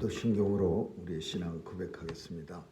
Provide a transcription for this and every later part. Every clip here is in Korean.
사도신경으로 우리의 신앙 고백하겠습니다.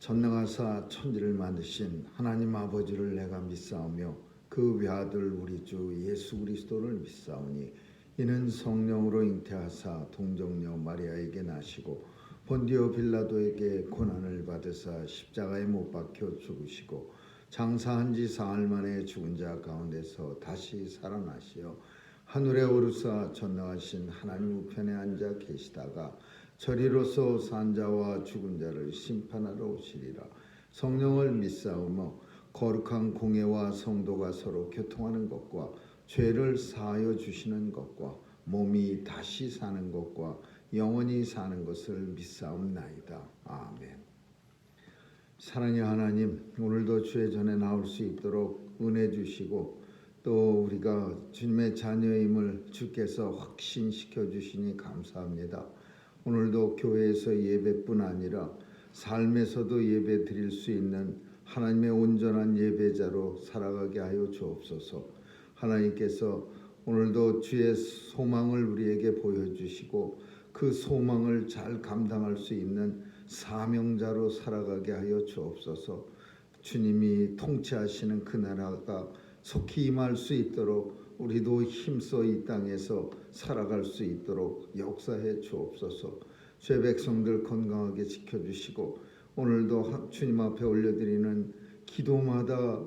전능하사 천지를 만드신 하나님 아버지를 내가 믿사오며 그 외아들 우리 주 예수 그리스도를 믿사오니 이는 성령으로 잉태하사 동정녀 마리아에게 나시고 본디오 빌라도에게 고난을 받으사 십자가에 못 박혀 죽으시고 장사한 지 사흘 만에 죽은 자 가운데서 다시 살아나시어 하늘에 오르사 전능하신 하나님 우편에 앉아 계시다가 저리로서 산 자와 죽은 자를 심판하러 오시리라. 성령을 믿사오며 거룩한 공예와 성도가 서로 교통하는 것과 죄를 사하여 주시는 것과 몸이 다시 사는 것과 영원히 사는 것을 믿사옵나이다. 아멘. 사랑의 하나님, 오늘도 주의 전에 나올 수 있도록 은혜 주시고 또 우리가 주님의 자녀임을 주께서 확신시켜 주시니 감사합니다. 오늘도 교회에서 예배뿐 아니라 삶에서도 예배 드릴 수 있는 하나님의 온전한 예배자로 살아가게 하여 주옵소서. 하나님께서 오늘도 주의 소망을 우리에게 보여주시고 그 소망을 잘 감당할 수 있는 사명자로 살아가게 하여 주옵소서. 주님이 통치하시는 그 나라가 속히 임할 수 있도록 우리도 힘써 이 땅에서 살아갈 수 있도록 역사해 주옵소서. 주의 백성들 건강하게 지켜주시고 오늘도 주님 앞에 올려드리는 기도마다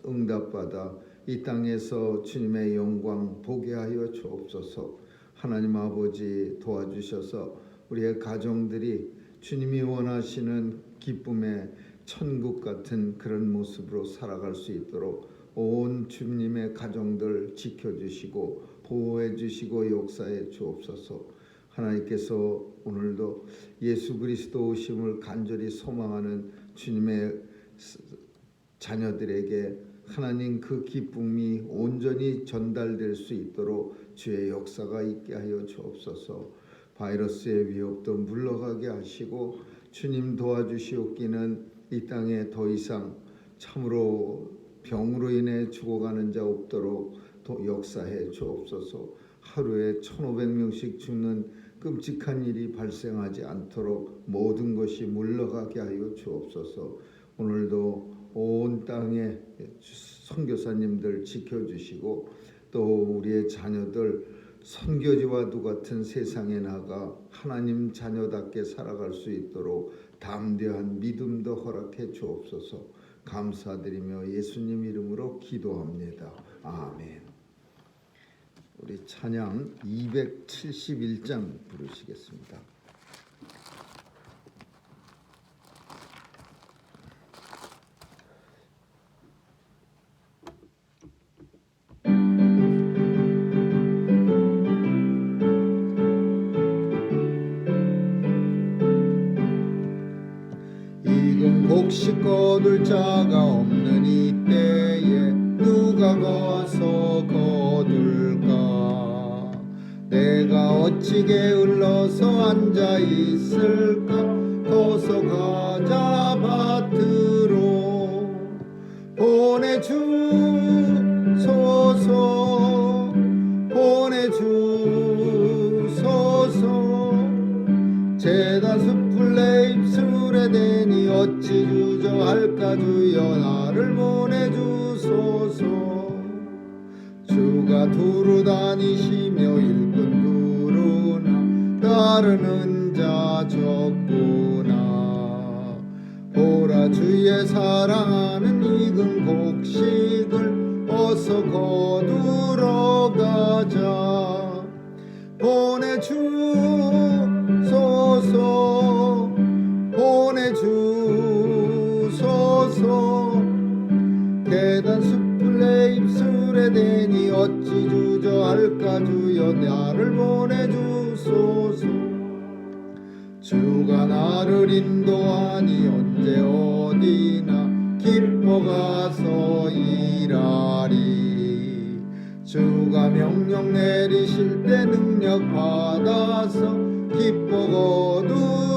응답받아 이 땅에서 주님의 영광 보게 하여 주옵소서. 하나님 아버지 도와주셔서 우리의 가정들이 주님이 원하시는 기쁨의 천국 같은 그런 모습으로 살아갈 수 있도록 온 주님의 가정들 지켜주시고 보호해 주시고 역사해 주옵소서. 하나님께서 오늘도 예수 그리스도 오심을 간절히 소망하는 주님의 자녀들에게 하나님 그 기쁨이 온전히 전달될 수 있도록 주의 역사가 있게 하여 주옵소서. 바이러스의 위협도 물러가게 하시고 주님 도와주시옵기는 이 땅에 더 이상 참으로 병으로 인해 죽어가는 자 없도록 역사해 주옵소서. 하루에 1,500명씩 죽는 끔찍한 일이 발생하지 않도록 모든 것이 물러가게 하여 주옵소서. 오늘도 온 땅에 선교사님들 지켜주시고 또 우리의 자녀들 선교지와도 같은 세상에 나가 하나님 자녀답게 살아갈 수 있도록 담대한 믿음도 허락해 주옵소서. 감사드리며 예수님 이름으로 기도합니다. 아멘. 우리 찬양 271장 부르시겠습니다. 곡식 거둘 자가 없는 이때에 누가 가서 거둘까? 내가 어찌 게을러서 앉아 있을까? 어서 가자 밭으로 보내주소서 보내주소서. 재단 숲을 내 입술에 대니 어찌 주저할까? 주여 나를 보내주소서. 주가 두루 다니시며 일꾼 두루나 따르는 자 적구나. 보라 주의 사랑하는 익은 곡식을 어서 거두러 가자. 보내주소서 보내주소서. 계단 숲을 내 입술에 대니 어찌 주저할까? 주여 나를 보내주소서. 주가 나를 인도하니 언제 어디나 기뻐 가서 일하리. 주가 명령 내리실 때 능력 받아서 기뻐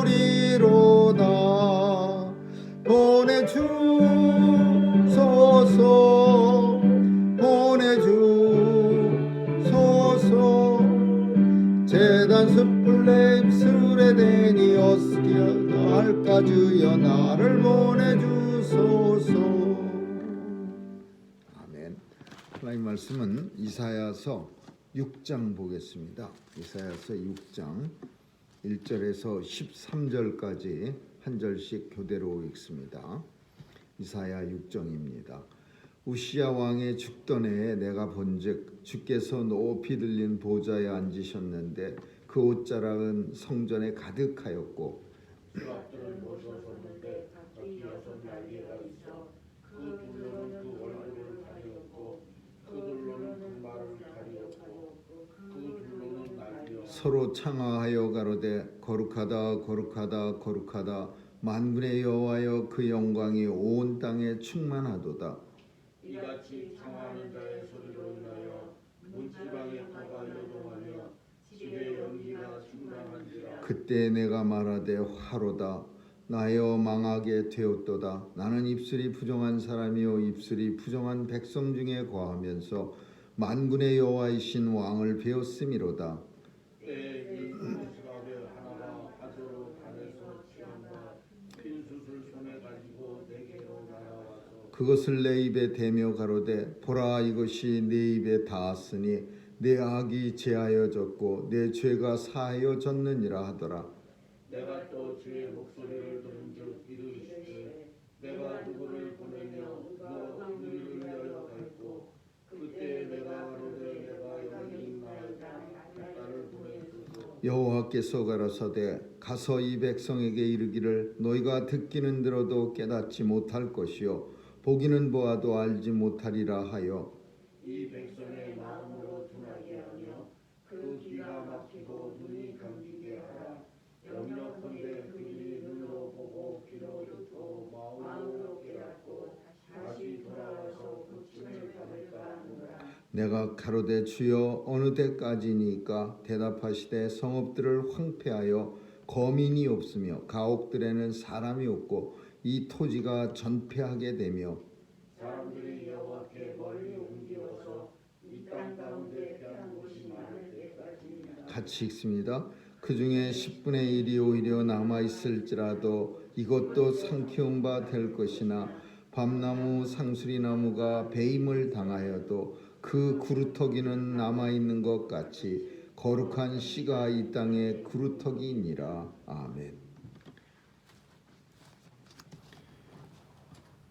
거두리로다. 보내주소서 보내주소서. 재단 난 숯불 내 입술에 대니 어떻게 할까 주여 나를 보내주소서. 아멘. 하나님 말씀은 이사야서 6장 보겠습니다. 이사야서 6장 1절에서 13절까지 한 절씩 교대로 읽습니다. 이사야 6장입니다. 우시야 왕의 죽던 해에 내가 본즉 주께서 높이 들린 보좌에 앉으셨는데 그 옷자락은 성전에 가득하였고 그 앞들은 벗어섰는데 뒤에서 날개가 있어 그 둘로는 그 얼굴을 가리었고 그 둘로는 그 말을 가리었고 그 둘로는 날개였고 서로 창하하여 가로되 거룩하다 거룩하다 거룩하다 만군의 여호와여 그 영광이 온 땅에 충만하도다. 이같이 창하는 자의 소리로 인하여 문지방의 터가 요동하며 집의 연기가 중단한지라. 그때 내가 말하되 화로다 나여 망하게 되었도다. 나는 입술이 부정한 사람이요 입술이 부정한 백성 중에 거하면서 만군의 여호와이신 왕을 배웠음이로다. 때에 이 스가랴 하나가 하도로 단에서 취한다. 핀 숯을 손에 가지고 내게로 날아와서 그것을 내 입에 대며 가로되 보라 이것이 내 입에 닿았으니 내 악이 제하여졌고 내 죄가 사하여졌느니라 하더라. 내가 또 주의 목소리를 들은즉 이르시되 내가 누구를 보내며 너 우리를 위하여 갈고 그때 내가 가로되 내가 여기 있나이다 나를 보내소서. 여호와께서 가라사대 가서 이 백성에게 이르기를 너희가 듣기는 들어도 깨닫지 못할 것이요 보기는 보아도 알지 못하리라 하여 이 백성의 마음으로 둔하게 하며 그 귀가 막히고 눈이 감기게 하라. 영력컨대 그들이 눈으로 보고 귀로 듣고 마음으로 깨닫고 다시 돌아와서 고침을 받을까 하노라. 내가 가로되 주여 어느 때까지니까 대답하시되 성읍들을 황폐하여 거민이 없으며 가옥들에는 사람이 없고 이 토지가 전폐하게 되며 사람들이 여호와께 멀리 옮기어서 이 땅 가운데 피한 곳이 많을 때까지니라. 같이 읽습니다. 그 중에 10분의 1이 오히려 남아있을지라도 이것도 삼키운 바 될 것이나 밤나무 상수리나무가 배임을 당하여도 그 구루터기는 남아있는 것 같이 거룩한 씨가 이 땅에 구루터기니라. 아멘.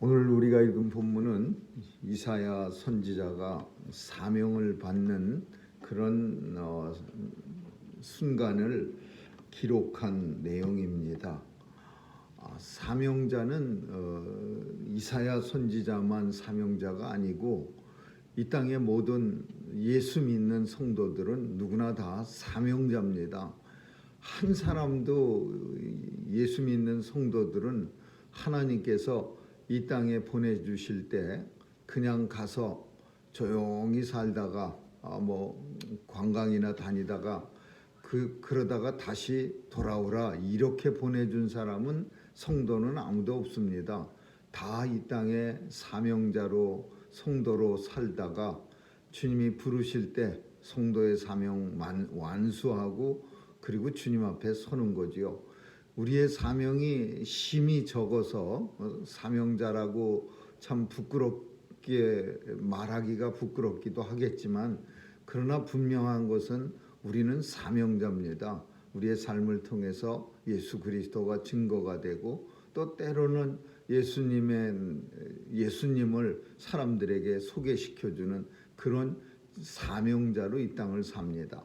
오늘 우리가 읽은 본문은 이사야 선지자가 사명을 받는 그런 순간을 기록한 내용입니다. 사명자는 이사야 선지자만 사명자가 아니고 이 땅의 모든 예수 믿는 성도들은 누구나 다 사명자입니다. 한 사람도 예수 믿는 성도들은 하나님께서 이 땅에 보내주실 때 그냥 가서 조용히 살다가 관광이나 다니다가 그러다가 다시 돌아오라 이렇게 보내준 사람은 성도는 아무도 없습니다. 다 이 땅에 사명자로 성도로 살다가 주님이 부르실 때 성도의 사명 완수하고 그리고 주님 앞에 서는 거지요. 우리의 사명이 심히 적어서 사명자라고 참 부끄럽게 말하기가 부끄럽기도 하겠지만 그러나 분명한 것은 우리는 사명자입니다. 우리의 삶을 통해서 예수 그리스도가 증거가 되고 또 때로는 예수님을 사람들에게 소개시켜주는 그런 사명자로 이 땅을 삽니다.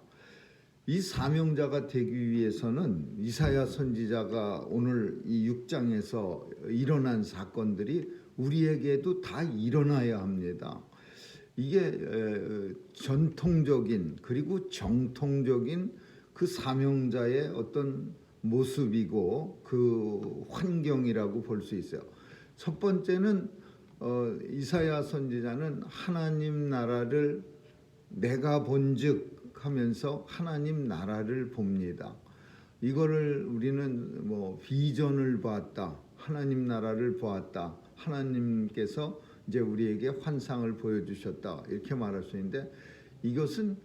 이 사명자가 되기 위해서는 이사야 선지자가 오늘 이 6장에서 일어난 사건들이 우리에게도 다 일어나야 합니다. 이게 전통적인 그리고 정통적인 그 사명자의 어떤 모습이고 그 환경이라고 볼 수 있어요. 첫 번째는 이사야 선지자는 하나님 나라를 내가 본즉 하면서 하나님 나라를 봅니다. 이거를 우리는 비전을 봤다, 하나님 나라를 보았다, 하나님께서 이제 우리에게 환상을 보여주셨다 이렇게 말할 수 있는데 이것은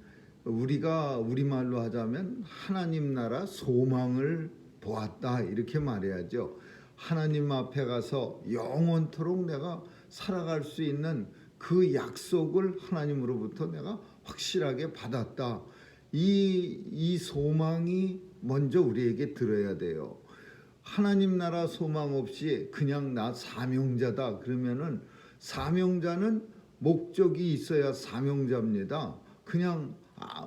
우리가 우리말로 하자면 하나님 나라 소망을 보았다 이렇게 말해야죠. 하나님 앞에 가서 영원토록 내가 살아갈 수 있는 그 약속을 하나님으로부터 내가 확실하게 받았다. 이 소망이 먼저 우리에게 들어야 돼요. 하나님 나라 소망 없이 그냥 나 사명자다 그러면은, 사명자는 목적이 있어야 사명자입니다. 그냥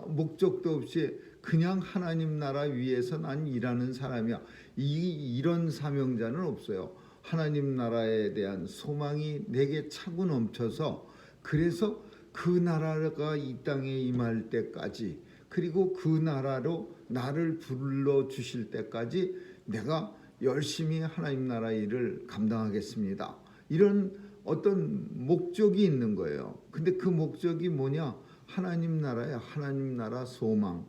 목적도 없이 그냥 하나님 나라 위에서 난 일하는 사람이야, 이런 사명자는 없어요. 하나님 나라에 대한 소망이 내게 차고 넘쳐서, 그래서 그 나라가 이 땅에 임할 때까지, 그리고 그 나라로 나를 불러주실 때까지 내가 열심히 하나님 나라 일을 감당하겠습니다. 이런 어떤 목적이 있는 거예요. 근데 그 목적이 뭐냐? 하나님 나라야. 하나님 나라 소망.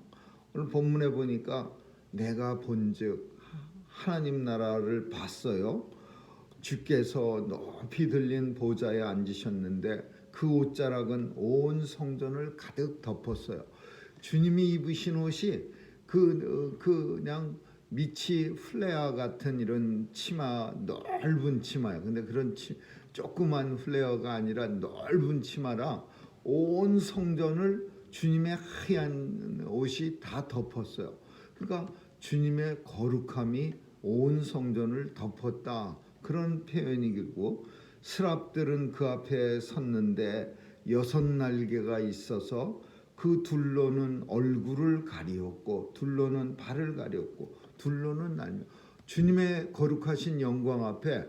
오늘 본문에 보니까 내가 본즉 하나님 나라를 봤어요. 주께서 높이 들린 보좌에 앉으셨는데 그 옷자락은 온 성전을 가득 덮었어요. 주님이 입으신 옷이 그냥 미치 플레어 같은 이런 치마, 넓은 치마예요. 근데 그런 조그만 플레어가 아니라 넓은 치마라 온 성전을 주님의 하얀 옷이 다 덮었어요. 그러니까 주님의 거룩함이 온 성전을 덮었다, 그런 표현이고, 스랍들은 그 앞에 섰는데 6날개가 있어서 그 둘로는 얼굴을 가리었고 둘로는 발을 가렸고 둘로는 날며, 주님의 거룩하신 영광 앞에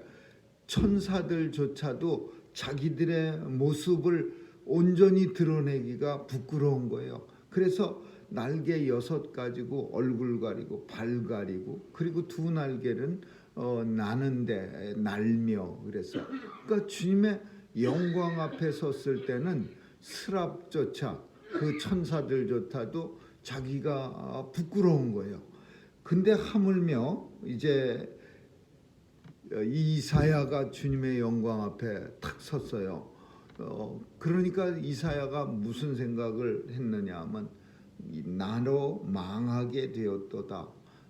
천사들조차도 자기들의 모습을 온전히 드러내기가 부끄러운 거예요. 그래서 날개 6 가지고 얼굴 가리고 발 가리고, 그리고 2 날개는 나는데 날며, 그래서 그러니까 주님의 영광 앞에 섰을 때는 스랍조차, 그 천사들조차도 자기가 부끄러운 거예요. 근데 하물며 이제 이사야가 주님의 영광 앞에 탁 섰어요. 그러니까 이사야가 무슨 생각을 했느냐 하면, 나로 망하게 되었도다.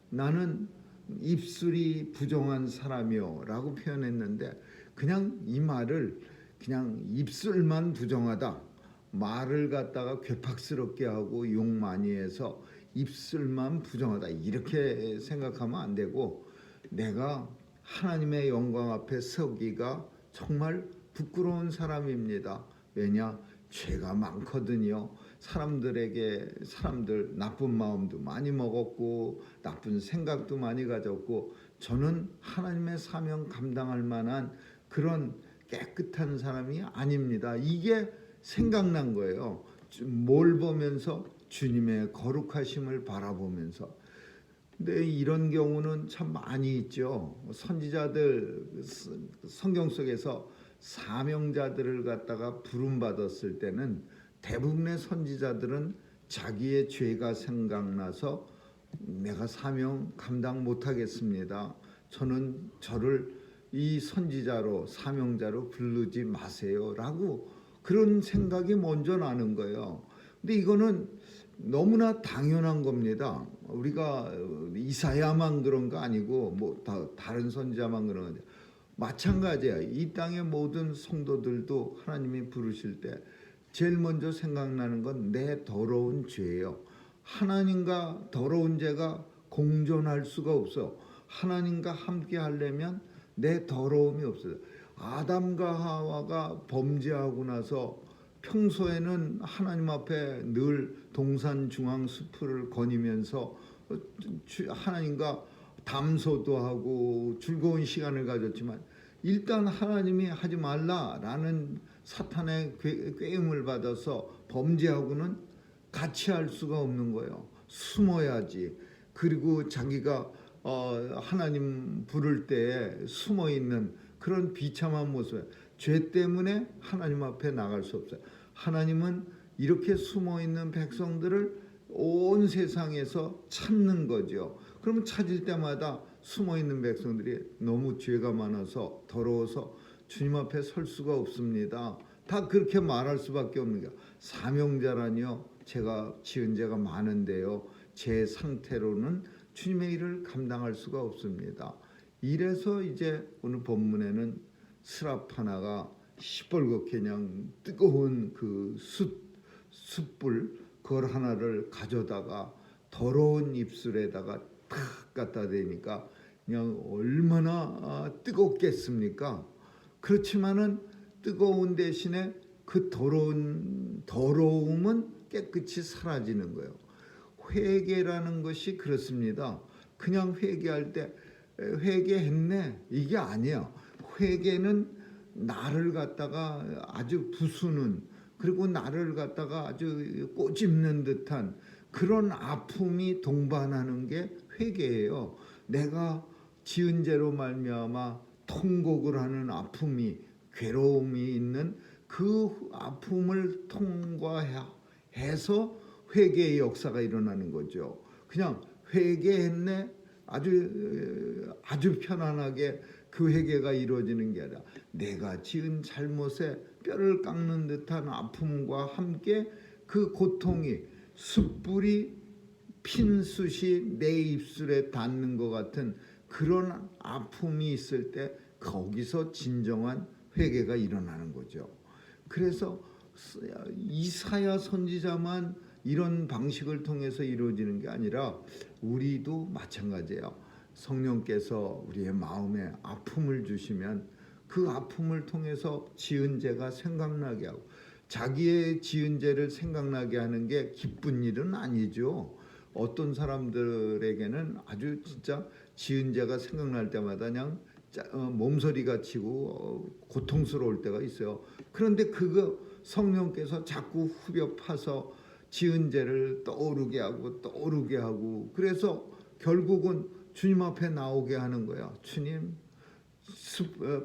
나는 입술이 부정한 사람이요 라고 표현했는데, 그냥 이 말을 그냥 입술만 부정하다, 말을 갖다가 괴팍스럽게 하고 욕 많이 해서 입술만 부정하다 이렇게 생각하면 안 되고, 내가 하나님의 영광 앞에 서기가 정말 부끄러운 사람입니다. 왜냐? 죄가 많거든요. 사람들 나쁜 마음도 많이 먹었고 나쁜 생각도 많이 가졌고, 저는 하나님의 사명 감당할 만한 그런 깨끗한 사람이 아닙니다. 이게 생각난 거예요. 뭘 보면서? 주님의 거룩하심을 바라보면서. 근데 이런 경우는 참 많이 있죠. 선지자들, 성경 속에서 사명자들을 갖다가 부름받았을 때는 대부분의 선지자들은 자기의 죄가 생각나서 내가 사명 감당 못하겠습니다, 저를 이 선지자로 사명자로 부르지 마세요 라고, 그런 생각이 먼저 나는 거예요. 근데 이거는 너무나 당연한 겁니다. 우리가 이사야만 그런 거 아니고 뭐 다른 선지자만 그런 거 아니에요. 마찬가지야. 이 땅의 모든 성도들도 하나님이 부르실 때 제일 먼저 생각나는 건 내 더러운 죄예요. 하나님과 더러운 죄가 공존할 수가 없어. 하나님과 함께 하려면 내 더러움이 없어요. 아담과 하와가 범죄하고 나서 평소에는 하나님 앞에 늘 동산 중앙 숲을 거니면서 하나님과 담소도 하고 즐거운 시간을 가졌지만, 일단 하나님이 하지 말라라는 사탄의 꾀임을 받아서 범죄하고는 같이 할 수가 없는 거예요. 숨어야지. 그리고 자기가 하나님 부를 때에 숨어있는 그런 비참한 모습, 죄 때문에 하나님 앞에 나갈 수 없어요. 하나님은 이렇게 숨어있는 백성들을 온 세상에서 찾는 거죠. 그러면 찾을 때마다 숨어있는 백성들이 너무 죄가 많아서 더러워서 주님 앞에 설 수가 없습니다. 다 그렇게 말할 수밖에 없는 거예요. 사명자라니요, 제가 지은 죄가 많은데요. 제 상태로는 주님의 일을 감당할 수가 없습니다. 이래서 이제 오늘 본문에는 스랍 하나가 시뻘겋게 그냥 뜨거운 그 숯불 그걸 하나를 가져다가 더러운 입술에다가 탁 갖다 대니까 그냥 얼마나 뜨겁겠습니까? 그렇지만은 뜨거운 대신에 그 더러움은 깨끗이 사라지는 거예요. 회개라는 것이 그렇습니다. 그냥 회개할 때 회개했네 이게 아니야. 회개는 나를 갖다가 아주 부수는, 그리고 나를 갖다가 아주 꼬집는 듯한 그런 아픔이 동반하는 게 회개예요. 내가 지은 죄로 말미암아 통곡을 하는 아픔이, 괴로움이 있는 그 아픔을 통과해서 회개의 역사가 일어나는 거죠. 그냥 회개했네 아주 편안하게 그 회개가 이루어지는 게 아니라 내가 지은 잘못에 뼈를 깎는 듯한 아픔과 함께 그 고통이 숯불이 핀 숯이 내 입술에 닿는 것 같은 그런 아픔이 있을 때 거기서 진정한 회개가 일어나는 거죠. 그래서 이사야 선지자만 이런 방식을 통해서 이루어지는 게 아니라 우리도 마찬가지예요. 성령께서 우리의 마음에 아픔을 주시면 그 아픔을 통해서 지은 죄가 생각나게 하고, 자기의 지은 죄를 생각나게 하는 게 기쁜 일은 아니죠. 어떤 사람들에게는 아주 진짜 지은 죄가 생각날 때마다 그냥 몸서리가 치고 고통스러울 때가 있어요. 그런데 그거 성령께서 자꾸 후벼 파서 지은 죄를 떠오르게 하고 그래서 결국은 주님 앞에 나오게 하는 거야. 주님,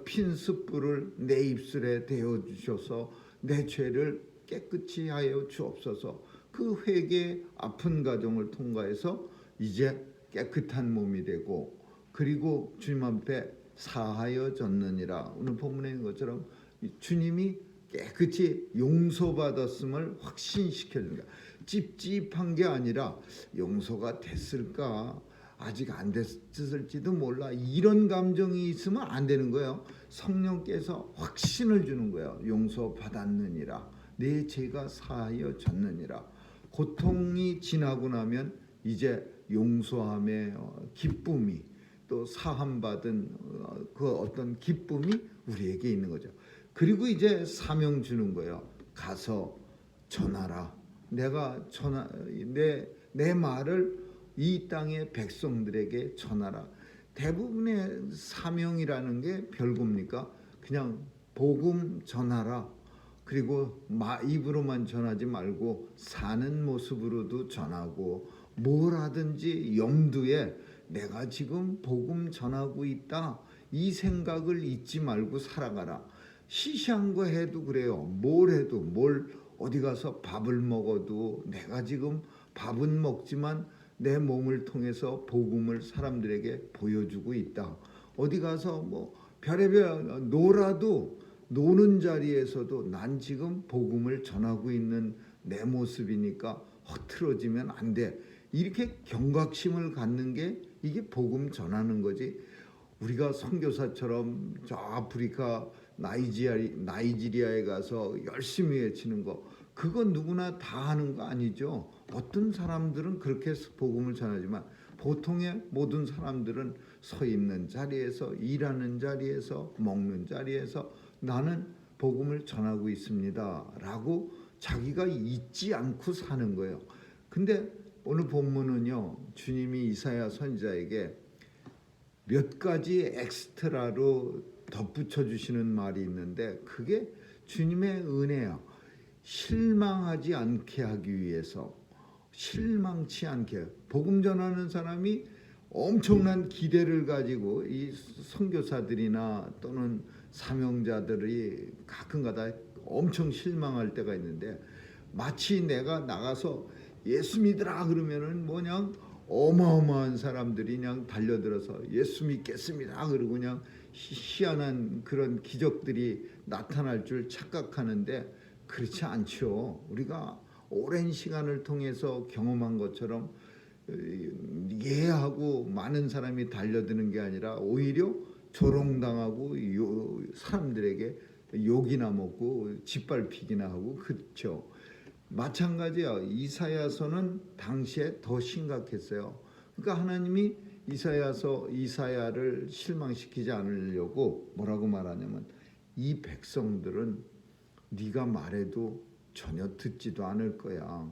핀 숯불을 내 입술에 대어 주셔서 내 죄를 깨끗이 하여 주옵소서. 그 회개 아픈 과정을 통과해서 이제 깨끗한 몸이 되고, 그리고 주님 앞에 사하여졌느니라. 오늘 본문에 있는 것처럼 주님이 깨끗이 용서받았음을 확신시켜 주는 거야. 찝찝한 게 아니라 용서가 됐을까, 아직 안 됐을지도 몰라, 이런 감정이 있으면 안 되는 거예요. 성령께서 확신을 주는 거예요. 용서받았느니라, 내 죄가 사하여졌느니라. 고통이 지나고 나면 이제 용서함의 기쁨이, 또 사함받은 그 어떤 기쁨이 우리에게 있는 거죠. 그리고 이제 사명 주는 거예요. 가서 전하라. 내가 내 말을 이 땅의 백성들에게 전하라. 대부분의 사명이라는 게 별겁니까? 그냥 복음 전하라. 그리고 입으로만 전하지 말고 사는 모습으로도 전하고, 뭘 하든지 염두에 내가 지금 복음 전하고 있다, 이 생각을 잊지 말고 살아가라. 시시한 거 해도 그래요. 뭘 해도, 어디 가서 밥을 먹어도 내가 지금 밥은 먹지만 내 몸을 통해서 복음을 사람들에게 보여주고 있다. 어디 가서 별의별 놀아도, 노는 자리에서도 난 지금 복음을 전하고 있는 내 모습이니까 흐트러지면 안 돼. 이렇게 경각심을 갖는 게 이게 복음 전하는 거지. 우리가 선교사처럼 저 아프리카 나이지리아에 가서 열심히 외치는 거, 그건 누구나 다 하는 거 아니죠. 어떤 사람들은 그렇게 복음을 전하지만 보통의 모든 사람들은 서 있는 자리에서, 일하는 자리에서, 먹는 자리에서 나는 복음을 전하고 있습니다 라고 자기가 잊지 않고 사는 거예요. 근데 오늘 본문은요, 주님이 이사야 선지자에게 몇 가지 엑스트라로 덧붙여 주시는 말이 있는데, 그게 주님의 은혜야. 실망하지 않게 하기 위해서, 실망치 않게, 복음 전하는 사람이 엄청난 기대를 가지고, 이 선교사들이나 또는 사명자들이 가끔가다 엄청 실망할 때가 있는데, 마치 내가 나가서 예수 믿으라 그러면은 그냥 어마어마한 사람들이 그냥 달려들어서 예수 믿겠습니다 그러고 그냥 희한한 그런 기적들이 나타날 줄 착각하는데, 그렇지 않죠. 우리가 오랜 시간을 통해서 경험한 것처럼 이해하고 많은 사람이 달려드는 게 아니라 오히려 조롱당하고 사람들에게 욕이나 먹고 짓밟히기나 하고 그렇죠. 마찬가지야. 이사야서는 당시에 더 심각했어요. 그러니까 하나님이 이사야를 실망시키지 않으려고 뭐라고 말하냐면 이 백성들은 네가 말해도 전혀 듣지도 않을 거야.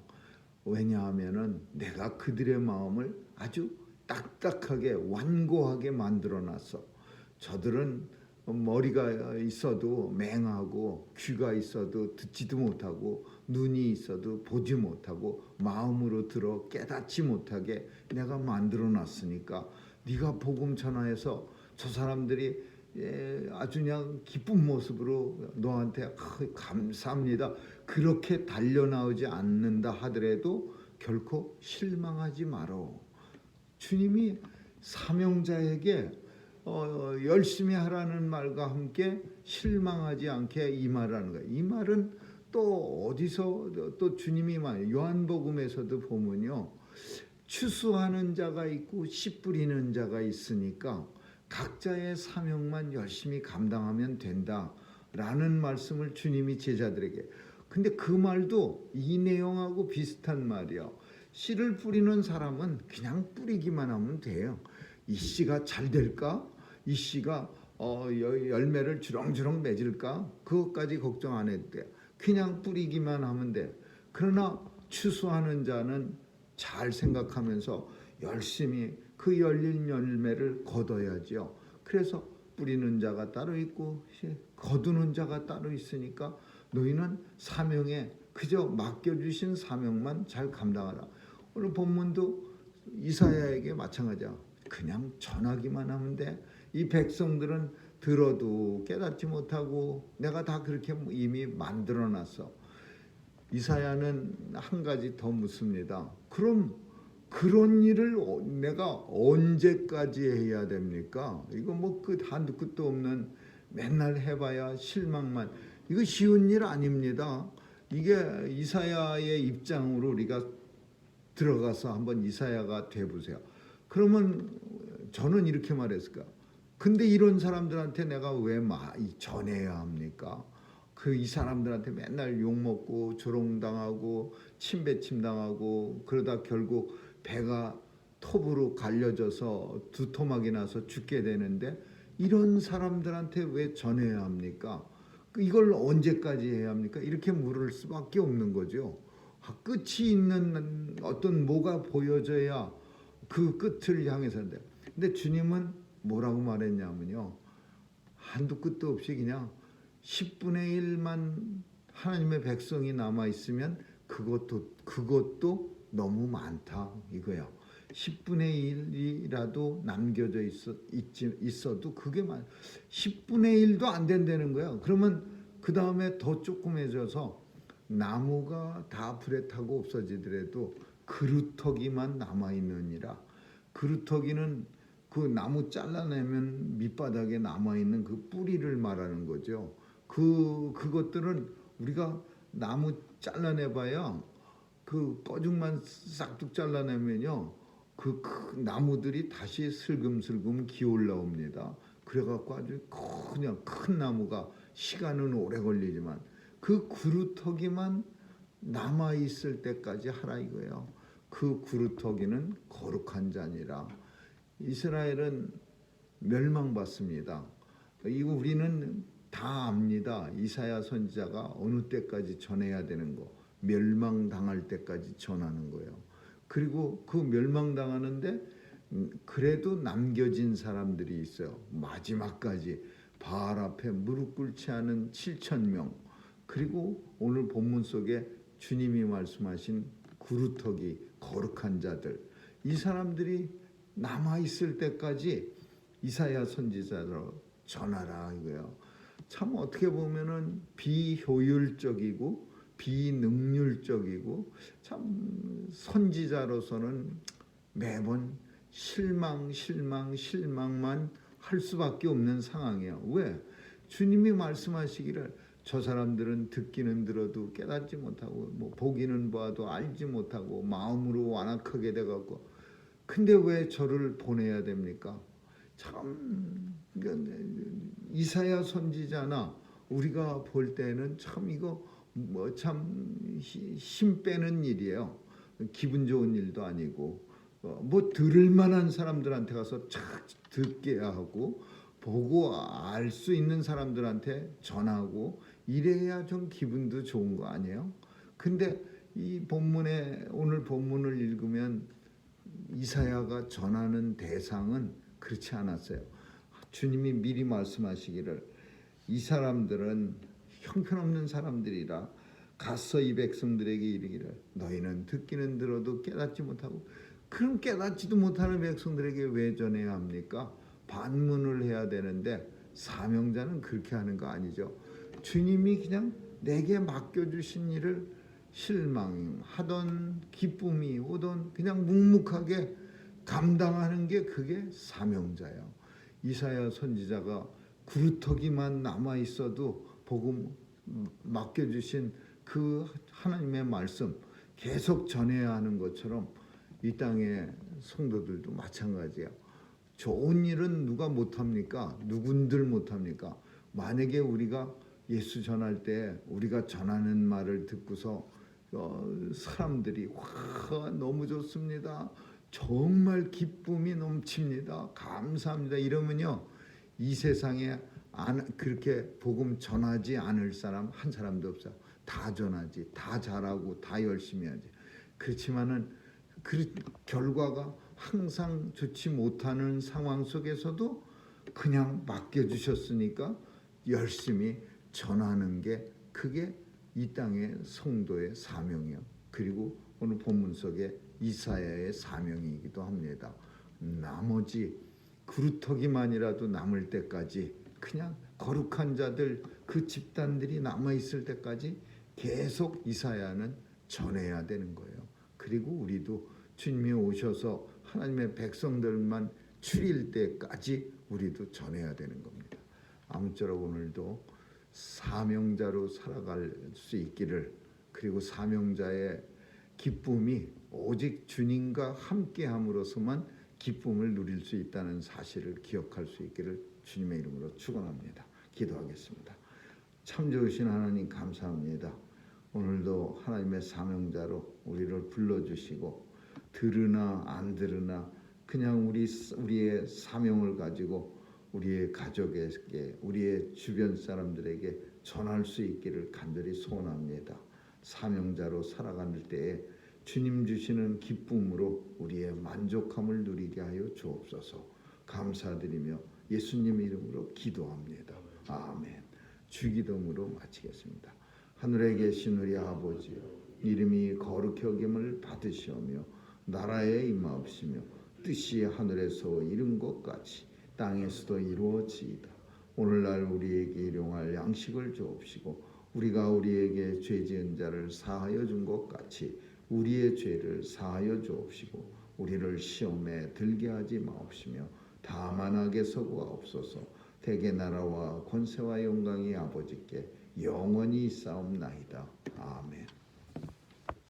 왜냐하면은 내가 그들의 마음을 아주 딱딱하게 완고하게 만들어놨어. 저들은 머리가 있어도 맹하고 귀가 있어도 듣지도 못하고 눈이 있어도 보지 못하고 마음으로 들어 깨닫지 못하게 내가 만들어놨으니까 네가 복음 전하여서 저 사람들이 아주 그냥 기쁜 모습으로 너한테 감사합니다 그렇게 달려나오지 않는다 하더라도 결코 실망하지 말어. 주님이 사명자에게 열심히 하라는 말과 함께 실망하지 않게 이 말을 하는 거예요. 이 말은 또 어디서 또 주님이 요한복음에서도 보면요, 추수하는 자가 있고 씨 뿌리는 자가 있으니까 각자의 사명만 열심히 감당하면 된다라는 말씀을 주님이 제자들에게. 근데 그 말도 이 내용하고 비슷한 말이야. 씨를 뿌리는 사람은 그냥 뿌리기만 하면 돼요. 이 씨가 잘 될까? 이 씨가 열매를 주렁주렁 맺을까? 그것까지 걱정 안 해도 돼. 그냥 뿌리기만 하면 돼. 그러나 추수하는 자는 잘 생각하면서 열심히 그 열린 열매를 거둬야죠. 그래서 뿌리는 자가 따로 있고 거두는 자가 따로 있으니까 너희는 사명에 그저 맡겨주신 사명만 잘 감당하라. 오늘 본문도 이사야에게 마찬가지야. 그냥 전하기만 하면 돼. 이 백성들은 들어도 깨닫지 못하고 내가 다 그렇게 이미 만들어놨어. 이사야는 한 가지 더 묻습니다. 그럼 그런 일을 내가 언제까지 해야 됩니까? 이거 뭐 한두 끝도 없는 맨날 해봐야 실망만. 이거 쉬운 일 아닙니다. 이게 이사야의 입장으로 우리가 들어가서 한번 이사야가 돼보세요. 그러면 저는 이렇게 말했을까? 근데 이런 사람들한테 내가 왜 전해야 합니까? 이 사람들한테 맨날 욕먹고 조롱당하고 침배침당하고 그러다 결국 배가 톱으로 갈려져서 두토막이 나서 죽게 되는데 이런 사람들한테 왜 전해야 합니까? 이걸 언제까지 해야 합니까? 이렇게 물을 수밖에 없는 거죠. 끝이 있는 어떤 뭐가 보여져야 그 끝을 향해서 한다. 근데 주님은 뭐라고 말했냐면요. 한두 끝도 없이 그냥 10분의 1만 하나님의 백성이 남아 있으면 그것도 너무 많다 이거야. 10분의 1이라도 남겨져 있어도 그게 10분의 1도 안 된다는 거야. 그러면 그 다음에 더 조그매져서 나무가 다 불에 타고 없어지더라도 그루터기만 남아 있느니라. 그루터기는 그 나무 잘라내면 밑바닥에 남아 있는 그 뿌리를 말하는 거죠. 그것들은 우리가 나무 잘라내봐야 그 꺼죽만 싹둑 잘라내면요 그 나무들이 다시 슬금슬금 기어올라옵니다. 그래갖고 아주 그냥 큰 나무가 시간은 오래 걸리지만 그 구루터기만 남아 있을 때까지 하라 이거예요. 그 구루터기는 거룩한 자니라. 이스라엘은 멸망받습니다. 이거 우리는 다 압니다. 이사야 선지자가 어느 때까지 전해야 되는 거, 멸망당할 때까지 전하는 거예요. 그리고 그 멸망당하는데 그래도 남겨진 사람들이 있어요. 마지막까지 바알 앞에 무릎 꿇지 않은 7,000명. 그리고 오늘 본문 속에 주님이 말씀하신 구루터기 거룩한 자들, 이 사람들이 남아있을 때까지 이사야 선지자로 전하라 이거예요. 참 어떻게 보면은 비효율적이고 비능률적이고 참 선지자로서는 매번 실망만 할 수밖에 없는 상황이에요. 왜? 주님이 말씀하시기를 저 사람들은 듣기는 들어도 깨닫지 못하고 뭐 보기는 봐도 알지 못하고 마음으로 완악하게 돼갖고 근데 왜 저를 보내야 됩니까? 참 이사야 선지자나 우리가 볼 때는 참 이거 뭐 참 힘 빼는 일이에요. 기분 좋은 일도 아니고 뭐 들을 만한 사람들한테 가서 착 듣게 하고 보고 알 수 있는 사람들한테 전하고 이래야 좀 기분도 좋은 거 아니에요? 근데 이 본문에 오늘 본문을 읽으면 이사야가 전하는 대상은 그렇지 않았어요. 주님이 미리 말씀하시기를 이 사람들은 형편없는 사람들이라 가서 이 백성들에게 이르기를 너희는 듣기는 들어도 깨닫지 못하고 그럼 깨닫지도 못하는 백성들에게 왜 전해야 합니까? 반문을 해야 되는데 사명자는 그렇게 하는 거 아니죠. 주님이 그냥 내게 맡겨주신 일을 실망하던 기쁨이 오던 그냥 묵묵하게 감당하는 게 그게 사명자예요. 이사야 선지자가 구루터기만 남아 있어도 복음 맡겨주신 그 하나님의 말씀 계속 전해야 하는 것처럼 이 땅의 성도들도 마찬가지예요. 좋은 일은 누가 못합니까? 누군들 못합니까? 만약에 우리가 예수 전할 때 우리가 전하는 말을 듣고서 사람들이 와 너무 좋습니다. 정말 기쁨이 넘칩니다. 감사합니다. 이러면요 이 세상에 그렇게 복음 전하지 않을 사람 한 사람도 없어요. 다 전하지, 다 잘하고 다 열심히 하지. 그렇지만은 그 결과가 항상 좋지 못하는 상황 속에서도 그냥 맡겨주셨으니까 열심히 전하는 게 그게 이 땅의 성도의 사명이요. 그리고 오늘 본문 속에 이사야의 사명이기도 합니다. 나머지 구루터기만이라도 남을 때까지 그냥 거룩한 자들 그 집단들이 남아있을 때까지 계속 이사야는 전해야 되는 거예요. 그리고 우리도 주님이 오셔서 하나님의 백성들만 추릴 때까지 우리도 전해야 되는 겁니다. 아무쪼록 오늘도 사명자로 살아갈 수 있기를 그리고 사명자의 기쁨이 오직 주님과 함께함으로서만 기쁨을 누릴 수 있다는 사실을 기억할 수 있기를 주님의 이름으로 축원합니다. 기도하겠습니다. 참 좋으신 하나님 감사합니다. 오늘도 하나님의 사명자로 우리를 불러주시고 들으나 안 들으나 그냥 우리의 사명을 가지고 우리의 가족에게 우리의 주변 사람들에게 전할 수 있기를 간절히 소원합니다. 사명자로 살아갈 때에 주님 주시는 기쁨으로 우리의 만족함을 누리게 하여 주옵소서. 감사드리며 예수님 이름으로 기도합니다. 아멘. 주기도문으로 마치겠습니다. 하늘에 계신 우리 아버지여 이름이 거룩히 여김을 받으시오며 나라에 임하옵시며 뜻이 하늘에서 이룬 것 같이 땅에서도 이루어지이다. 오늘날 우리에게 일용할 양식을 주옵시고 우리가 우리에게 죄 지은 자를 사하여 준 것 같이 우리의 죄를 사하여 주옵시고 우리를 시험에 들게 하지 마옵시며 다만 악에서 구하옵소서. 대개 나라와 권세와 영광이 아버지께 영원히 있사옵나이다. 아멘.